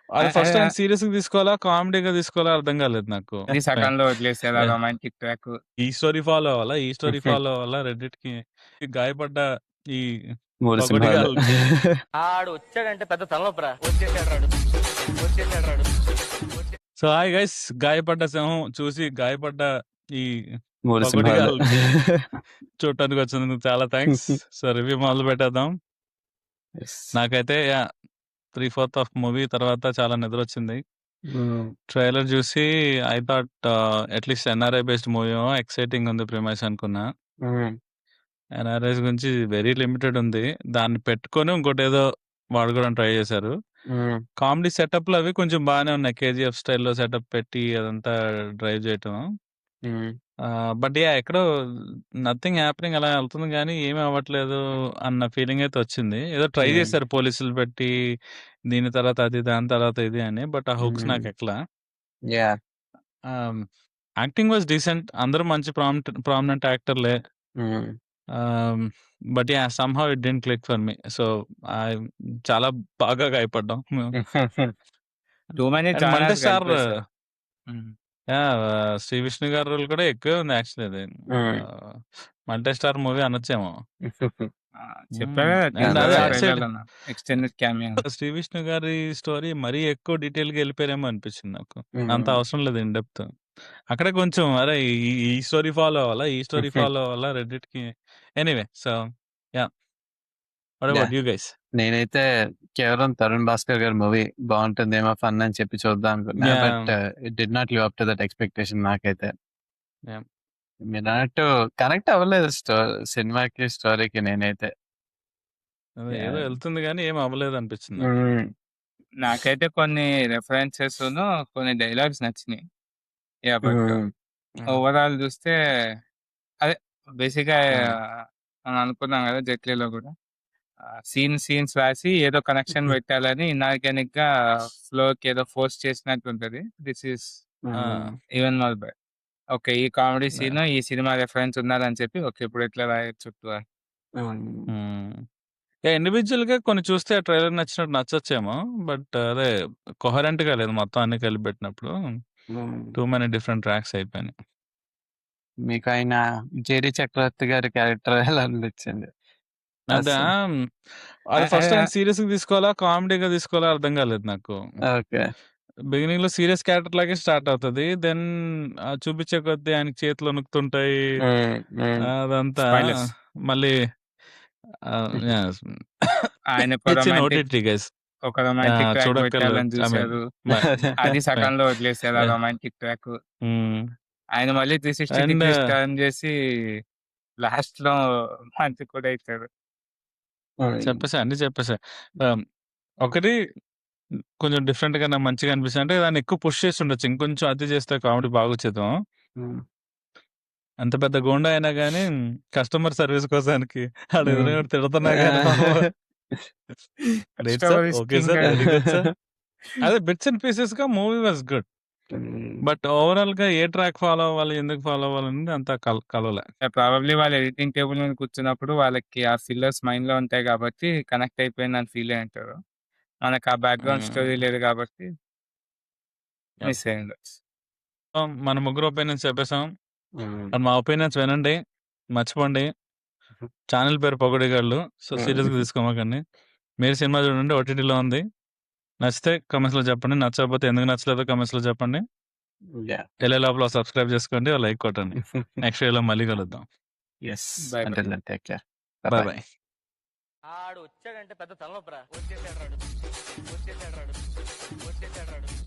అది అ- ఫస్ట్ అ- టైం సీరియస్‌గా తీసుకోవాలా? కామెడీగా తీసుకోవాలా? అర్థం కాలేదు నాకు. అది సగంలో వదిలేసేయాలి ఆ రొమాంటిక్ ట్రాక్. ఈ స్టోరీ ఫాలో అవ్వాలా? ఈ స్టోరీ ఫాలో అవ్వాలా? రెడ్డిట్‌కి ఈ గాయపడ్డ ఈ 3 సింహాలు. పగొడిగాళ్ళకి. ఆడు వచ్చాడంటే పెద్ద తలనొప్పరా. వచ్చేసాడు రాడు, వచ్చేసాడు రాడు. సో హాయ్ గైస్, గాయపడ్డ సింహం చూసి గాయపడ్డ ఈ 3 సింహాలు. పగొడిగాళ్ళకి చూడటానికి వచ్చినందుకు చాలా థ్యాంక్స్. సో రివ్యూ మొదలు పెట్టేద్దాం. Yes. నాకైతే 3/4 ఆఫ్ మూవీ తర్వాత చాలా నిద్రొచ్చింది. ట్రైలర్ చూసి I thought at least NRI based movie exciting ఉంది ప్రిమైస్ అనుకున్నా. ఎన్ఆర్ఐస్ గురించి వెరీ లిమిటెడ్ ఉంది. దాన్ని పెట్టుకొని ఇంకోటి ఏదో వాడుకోవడం ట్రై చేశారు. కామెడీ సెటప్లు అవి కొంచెం బాగానే ఉన్నాయి. కేజీఎఫ్ స్టైల్లో సెటప్ పెట్టి అదంతా డ్రైవ్ చేయటం. బట్ ఎక్కడో నథింగ్ హ్యాపెనింగ్ అలా వెళ్తుంది కానీ ఏమీ అవ్వట్లేదు అన్న ఫీలింగ్ అయితే వచ్చింది. ఏదో ట్రై చేశారు పోలీసులు పెట్టి దీని తర్వాత అది దాని తర్వాత ఇది అని. బట్ ఆ హుక్స్ నాకు ఎక్కలా. Yeah. Acting was decent. అందరూ మంచి ప్రామినెంట్ యాక్టర్లే. But somehow it didn't click for me. So చాలా బాగా గాయపడ్డాం. Too many and multi star Sree Vishnu గారి రోల్ కూడా ఎక్కువే ఉంది యాక్చువల్లీ. అది మల్టీ స్టార్ మూవీ అనొచ్చేమో. చెప్పారు And అదే అటు side extended cameo. Shri Vishnu గారి స్టోరీ మరీ ఎక్కువ డీటెయిల్ గా వెళ్ళిపోయారేమో అనిపించింది నాకు. అంత అవసరం లేదు ఇన్ డెప్త్. అక్కడే కొంచెం అరే ఈ స్టోరీ ఫాలో అవ్వాలా? ఈ స్టోరీ ఫాలో అవ్వాలా? రెడ్డిట్ కి anyway. So yeah, what about you guys? నేనైతే కేవలం తరుణ్ భాస్కర్ గారి మూవీ బాగుంటుందేమో ఫన్ అని చెప్పి చూద్దాం అనుకున్నా. Yeah. But it did not live up to that expectation నాకైతే. Yeah. మీరు అన్నట్టు కనెక్ట్ అవ్వలేదు సినిమాకి స్టోరీకి నేనైతే. అదే ఏదో వెళ్తుంది కానీ ఏం అవ్వలేదు అనిపించింది. నాకైతే కొన్ని రెఫరెన్సెస్ కొన్ని డైలాగ్స్ నచ్చినాయి. యా బట్ ఓవరాల్ చూస్తే అదే బేసిక్ గా మనం అనుకున్నాం కదా జెట్లీలో కూడా సీన్స్ రాసి ఏదో కనెక్షన్ పెట్టాలని ఇన్ఆర్గానిక్ గా ఫ్లో కి ఏదో ఫోర్స్ చేసినట్టు ఉంటది. This is even more better. Okay, ఈ కామెడీ సీన్ ఈ సినిమా రెఫరెన్స్ ఉన్నదని చెప్పి ఓకే ఇప్పుడు ఎట్లా రాయొచ్చు. ఇండివిజువల్ గా కొన్ని చూస్తే ట్రైలర్ నచ్చినట్టు నచ్చొచ్చేమో. బట్ అదే కొహరెంట్ గా లేదు మొత్తం అన్ని కలిపి పెట్టినప్పుడు. టూ మెనీ డిఫరెంట్ ట్రాక్స్ అయిపోయినాయి. మీకు ఆయన జేడి చక్రవర్తి గారి క్యారెక్టర్ ఎలా అనిపించింది? అంటే అది ఫస్ట్ టైం సీరియస్ గా తీసుకోవాలా? కామెడీగా తీసుకోవాలా? అర్థం కాలేదు నాకు. ఓకే. బిగినింగ్ లో సీరియస్ క్యారెక్టర్ లాగే స్టార్ట్ అవుతుంది. దెన్ చూపించే కొద్దీ ఆయనకి చేతులు వణుకుతుంటాయి. అదంతా Spoilers. మళ్ళీ ఆయన ఓటీటీ గైస్ ఒక రొమాంటిక్ ట్రాక్ చూడక్కర్లేదు. పెట్టాలని చూశారు. అది సగంలో వదిలేసారు ఆ రొమాంటిక్ ట్రాక్. ఆయన మళ్ళీ 360 And, డిగ్రీస్ టర్న్ చేసి లాస్ట్ లో మంచి కూడా ఇచ్చారు. చెప్పేసా అన్ని చెప్పేసా. ఒకటి కొంచెం డిఫరెంట్ గా నాకు మంచిగా అనిపిస్తుంది అంటే దాన్ని ఎక్కువ పుష్ చేసి ఉండొచ్చు. ఇంకొంచెం అతి చేస్తే కామెడీ బాగొచ్చేద్దాం. అంత పెద్ద గోండా అయినా గానీ కస్టమర్ సర్వీస్ కోసానికి ఆడు ఎదురు తిడుతున్నా కానీ okay sir, very good sir. అదే బిట్స్ అండ్ పీసెస్ గా movie was good. But overall గా ఏ ట్రాక్ ఫాలో అవ్వాలి, ఎందుకు ఫాలో అవ్వాలనేది అంత కలవలే. ప్రాబబ్లీ వాళ్ళు ఎడిటింగ్ టేబుల్ మీద కూర్చున్నప్పుడు వాళ్ళకి ఆ ఫిల్లర్స్ మైండ్ లో ఉంటాయి కాబట్టి కనెక్ట్ అయిపోయిందని ఫీల్ అయి ఉంటారు. మనకు ఆ బ్యాక్గ్రౌండ్ స్టోరీ లేదు కాబట్టి మిస్ అయ్యి ఉండొచ్చు. మన ముగ్గురు ఒపీనియన్స్ చెప్పేసాం. అండ్ మా ఒపీనియన్స్ వినండి, మర్చిపోండి. ఛానల్ పేరు పొగడిగాళ్ళు. సో సీరియస్ గా తీసుకోమాకండి. మీరు సినిమా చూడండి, ఓటీటీలో ఉంది. నచ్చితే కమెంట్స్ లో చెప్పండి, నచ్చకపోతే ఎందుకు నచ్చలేదో కమెంట్స్ లో చెప్పండి. వెళ్ళే లోపల సబ్స్క్రైబ్ చేసుకోండి, లైక్ కొట్టండి. నెక్స్ట్ వీడియోలో మళ్ళీ కలుద్దాం. Bye bye. Until then, take care. Bye Bye-bye. Bye. ఆడు వచ్చాడంటే పెద్ద తలనొప్పరా. వచ్చేసాడు రాడు, వచ్చేసాడు రాడు, వచ్చేసాడు రాడు.